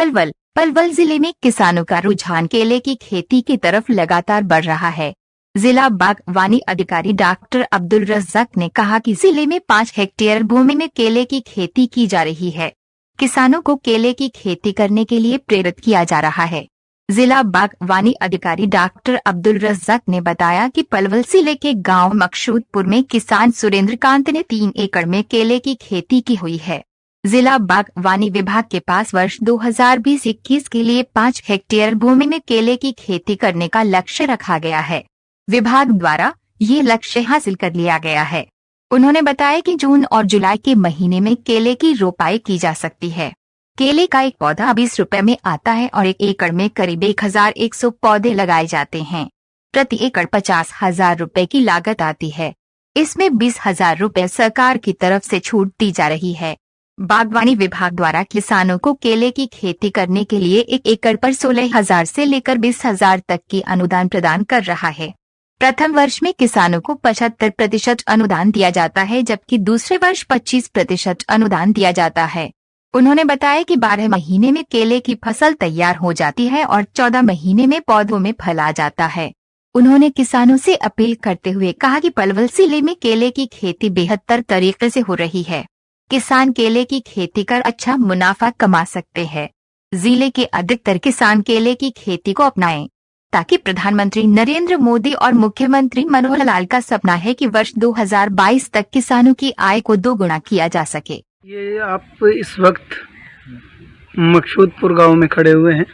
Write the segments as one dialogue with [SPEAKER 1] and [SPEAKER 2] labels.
[SPEAKER 1] पलवल जिले में किसानों का रुझान केले की खेती की तरफ लगातार बढ़ रहा है। जिला बागवानी अधिकारी डॉक्टर अब्दुल रज्जाक ने कहा कि जिले में 5 हेक्टेयर भूमि में केले की खेती की जा रही है। किसानों को केले की खेती करने के लिए प्रेरित किया जा रहा है। जिला बागवानी अधिकारी डॉक्टर अब्दुल रज्जाक ने बताया कि पलवल जिले के गांव मकसूदपुर में किसान सुरेंद्र कांत ने 3 एकड़ में केले की खेती की हुई है। जिला बागवानी विभाग के पास वर्ष 2020-21 के लिए 5 हेक्टेयर भूमि में केले की खेती करने का लक्ष्य रखा गया है। विभाग द्वारा ये लक्ष्य हासिल कर लिया गया है। उन्होंने बताया कि जून और जुलाई के महीने में केले की रोपाई की जा सकती है। केले का एक पौधा 20 रुपए में आता है और 1 एकड़ में करीब 1100 पौधे लगाए जाते हैं। प्रति एकड़ 50,000 रुपए की लागत आती है। इसमें 20,000 रुपए सरकार की तरफ से छूट दी जा रही है। बागवानी विभाग द्वारा किसानों को केले की खेती करने के लिए 1 एकड़ पर 16,000 से लेकर 20,000 तक की अनुदान प्रदान कर रहा है। प्रथम वर्ष में किसानों को 75% अनुदान दिया जाता है, जबकि दूसरे वर्ष 25% अनुदान दिया जाता है। उन्होंने बताया कि 12 महीने में केले की फसल तैयार हो जाती है और 14 महीने में पौधों में फल आ जाता है। उन्होंने किसानों से अपील करते हुए कहा कि पलवल जिले में केले की खेती बेहतर तरीके से हो रही है। किसान केले की खेती कर अच्छा मुनाफा कमा सकते हैं। जिले के अधिकतर किसान केले की खेती को अपनाएं, ताकि प्रधानमंत्री नरेंद्र मोदी और मुख्यमंत्री मनोहर लाल का सपना है कि वर्ष 2022 तक किसानों की आय को 2 गुना किया जा सके।
[SPEAKER 2] ये आप इस वक्त मकसूदपुर गांव में खड़े हुए हैं।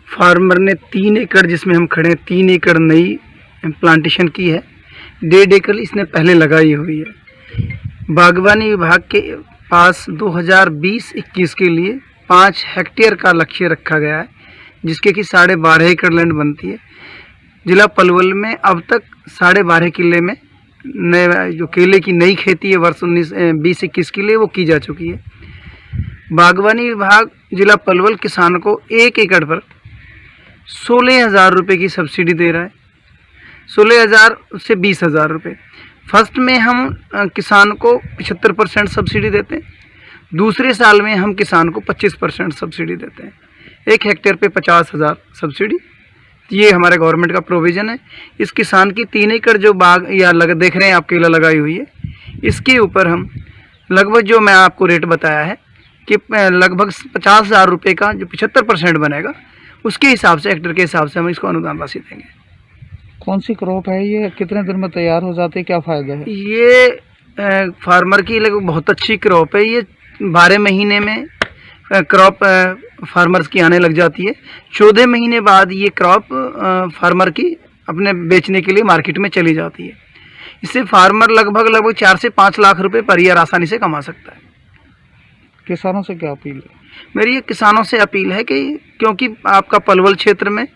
[SPEAKER 2] फार्मर ने 3 एकड़, जिसमें हम खड़े हैं, 3 एकड़ नई प्लांटेशन की है। 1.5 एकड़ इसने पहले लगाई हुई है। बागवानी विभाग के पास 2020-21 के लिए 5 हेक्टेयर का लक्ष्य रखा गया है, जिसके कि 12.5 एकड़ लैंड बनती है। जिला पलवल में अब तक 12.5 किले में नए जो केले की नई खेती है वर्ष 2021 के लिए वो की जा चुकी है। बागवानी विभाग जिला पलवल किसान को 1 एकड़ पर 16,000 रुपये की सब्सिडी दे रहा है। 16,000 से 20,000 रुपये। फर्स्ट में हम किसान को 75% सब्सिडी देते हैं। दूसरे साल में हम किसान को 25% सब्सिडी देते हैं। 1 हेक्टेयर पे 50,000 सब्सिडी। ये हमारे गवर्नमेंट का प्रोविज़न है। इस किसान की 3 एकड़ जो बाग या देख रहे हैं आप केला लगाई हुई है, इसके ऊपर हम लगभग, जो मैं आपको रेट बताया है कि लगभग 50,000 रुपये का जो 75% बनेगा, उसके हिसाब से, हेक्टेयर के हिसाब से हम इसको अनुदान राशि देंगे।
[SPEAKER 3] कौन सी क्रॉप है ये? कितने दिन में तैयार हो जाती है? क्या फ़ायदा है?
[SPEAKER 2] ये फार्मर की लगभग बहुत अच्छी क्रॉप है। ये 12 महीने में क्रॉप फार्मर्स की आने लग जाती है। 14 महीने बाद ये क्रॉप फार्मर की अपने बेचने के लिए मार्केट में चली जाती है। इससे फार्मर लगभग 4 से 5 लाख रुपए पर ईयर आसानी से कमा सकता है।
[SPEAKER 3] किसानों से क्या अपील है?
[SPEAKER 2] मेरी ये किसानों से अपील है कि क्योंकि आपका पलवल क्षेत्र में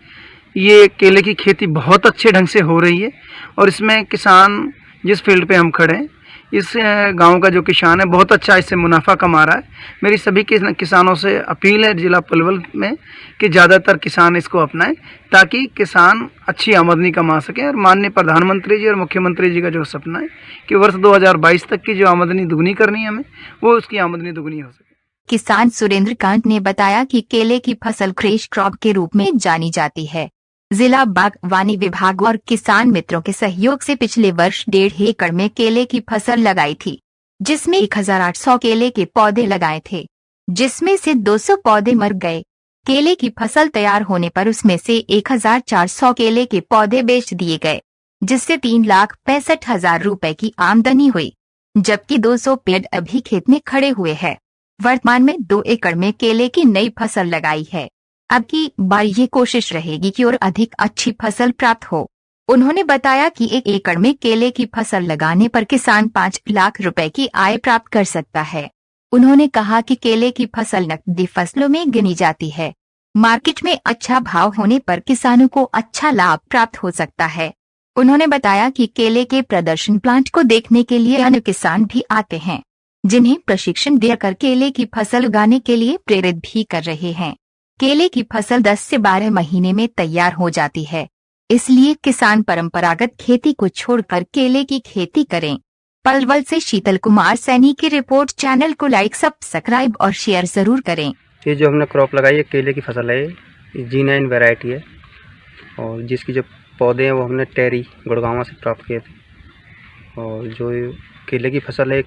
[SPEAKER 2] ये केले की खेती बहुत अच्छे ढंग से हो रही है और इसमें किसान, जिस फील्ड पे हम खड़े हैं, इस गांव का जो किसान है बहुत अच्छा इससे मुनाफा कमा रहा है। मेरी सभी किसानों से अपील है जिला पलवल में कि ज़्यादातर किसान इसको अपनाएं, ताकि किसान अच्छी आमदनी कमा सकें और माननीय प्रधानमंत्री जी और मुख्यमंत्री जी का जो सपना है कि वर्ष 2022 तक की जो आमदनी दुगनी करनी है हमें, वो उसकी आमदनी दुगनी हो सके।
[SPEAKER 1] किसान सुरेंद्र कांत ने बताया कि केले की फसल क्रैश क्रॉप के रूप में जानी जाती है। जिला बागवानी विभाग और किसान मित्रों के सहयोग से पिछले वर्ष 1.5 एकड़ में केले की फसल लगाई थी, जिसमें 1,800 केले के पौधे लगाए थे, जिसमें से 200 पौधे मर गए। केले की फसल तैयार होने पर उसमें से 1,400 केले के पौधे बेच दिए गए, जिससे 3,65,000 रुपए की आमदनी हुई, जबकि 200 पेड़ अभी खेत में खड़े हुए हैं। वर्तमान में 2 एकड़ में केले की नई फसल लगाई है। अब की बार ये कोशिश रहेगी कि और अधिक अच्छी फसल प्राप्त हो। उन्होंने बताया कि 1 एकड़ में केले की फसल लगाने पर किसान 5 लाख रुपए की आय प्राप्त कर सकता है। उन्होंने कहा कि केले की फसल नकदी फसलों में गिनी जाती है। मार्केट में अच्छा भाव होने पर किसानों को अच्छा लाभ प्राप्त हो सकता है। उन्होंने बताया कि केले के प्रदर्शन प्लांट को देखने के लिए अन्य किसान भी आते हैं, जिन्हें प्रशिक्षण देकर केले की फसल उगाने के लिए प्रेरित भी कर रहे हैं। केले की फसल 10 से 12 महीने में तैयार हो जाती है, इसलिए किसान परंपरागत खेती को छोड़कर केले की खेती करें। पलवल से शीतल कुमार सैनी की रिपोर्ट। चैनल को लाइक, सब्सक्राइब और शेयर जरूर करें।
[SPEAKER 4] ये जो हमने क्रॉप लगाई है केले की फसल है, ये G9 वैरायटी है और जिसकी जो पौधे हैं वो हमने टेरी गुड़गांव से प्राप्त किए थे। और जो ये केले की फसल है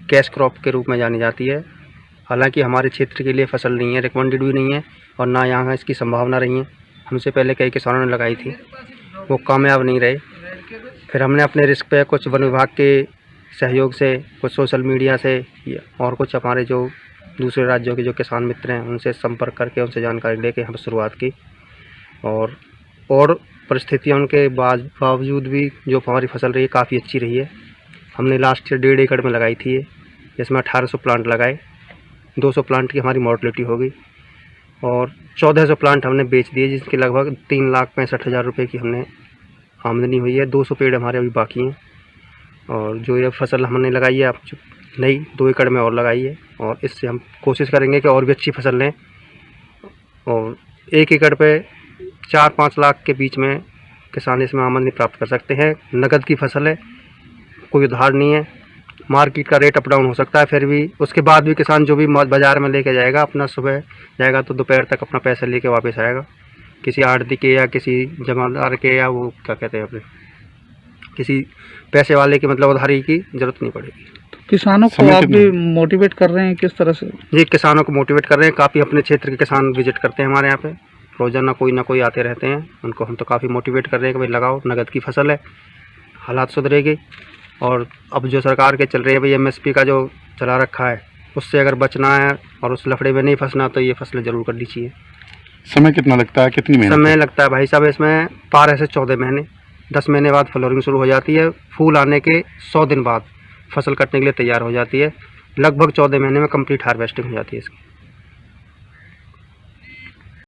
[SPEAKER 4] कैश क्रॉप के रूप में जानी जाती है। हालांकि हमारे क्षेत्र के लिए फसल नहीं है, रिकमेंडेड भी नहीं है और ना यहाँ इसकी संभावना रही है। हमसे पहले कई किसानों ने लगाई थी, वो कामयाब नहीं रहे। फिर हमने अपने रिस्क पे कुछ वन विभाग के सहयोग से, कुछ सोशल मीडिया से और कुछ हमारे जो दूसरे राज्यों के जो किसान मित्र हैं उनसे संपर्क करके उनसे जानकारी लेके हम शुरुआत की। और परिस्थितियों के बावजूद भी जो हमारी फसल रही है काफ़ी अच्छी रही है। हमने लास्ट ईयर 1.5 एकड़ में लगाई थी, जिसमें 1800 प्लांट लगाए। 200 प्लांट की हमारी मॉर्टलिटी हो गई और 1400 प्लांट हमने बेच दिए, जिसके लगभग 3,65,000 रुपये की हमने आमदनी हुई है। 200 पेड़ हमारे अभी बाकी हैं और जो ये फसल हमने लगाई है अब नई 2 एकड़ में और लगाई है और इससे हम कोशिश करेंगे कि और भी अच्छी फसल लें। और 1 एकड़ पे 4-5 लाख के बीच में किसान इसमें आमदनी प्राप्त कर सकते हैं। नकद की फसल है, कोई उधार नहीं है। मार्केट का रेट अप डाउन हो सकता है, फिर भी उसके बाद भी किसान जो भी बाज़ार में लेके जाएगा, अपना सुबह जाएगा तो दोपहर तक अपना पैसा लेके वापस आएगा। किसी आढ़ती के या किसी जमादार के या वो क्या कहते हैं अपने किसी पैसे वाले की मतलब उधारी की ज़रूरत नहीं पड़ेगी।
[SPEAKER 3] किसानों को आप भी मोटिवेट कर रहे हैं किस तरह से?
[SPEAKER 4] जी, किसानों को मोटिवेट कर रहे हैं। काफ़ी अपने क्षेत्र के किसान विजिट करते हैं हमारे यहाँ पे, रोज़ाना कोई ना कोई आते रहते हैं। उनको हम तो काफ़ी मोटिवेट कर रहे हैं कि भाई लगाओ, नगद की फसल है, हालात सुधरेगी। और अब जो सरकार के चल रही है भाई MSP का जो चला रखा है, उससे अगर बचना है और उस लफड़े में नहीं फंसना तो ये फसलें ज़रूर करनी चाहिए।
[SPEAKER 5] समय कितना लगता है, कितनी मेहनत?
[SPEAKER 4] समय लगता है भाई साहब इसमें 12 से 14 महीने। 10 महीने बाद फ्लोरिंग शुरू हो जाती है। फूल आने के 100 दिन बाद फसल कटने के लिए तैयार हो जाती है। लगभग 14 महीने में कंप्लीट हार्वेस्टिंग हो जाती है इसकी।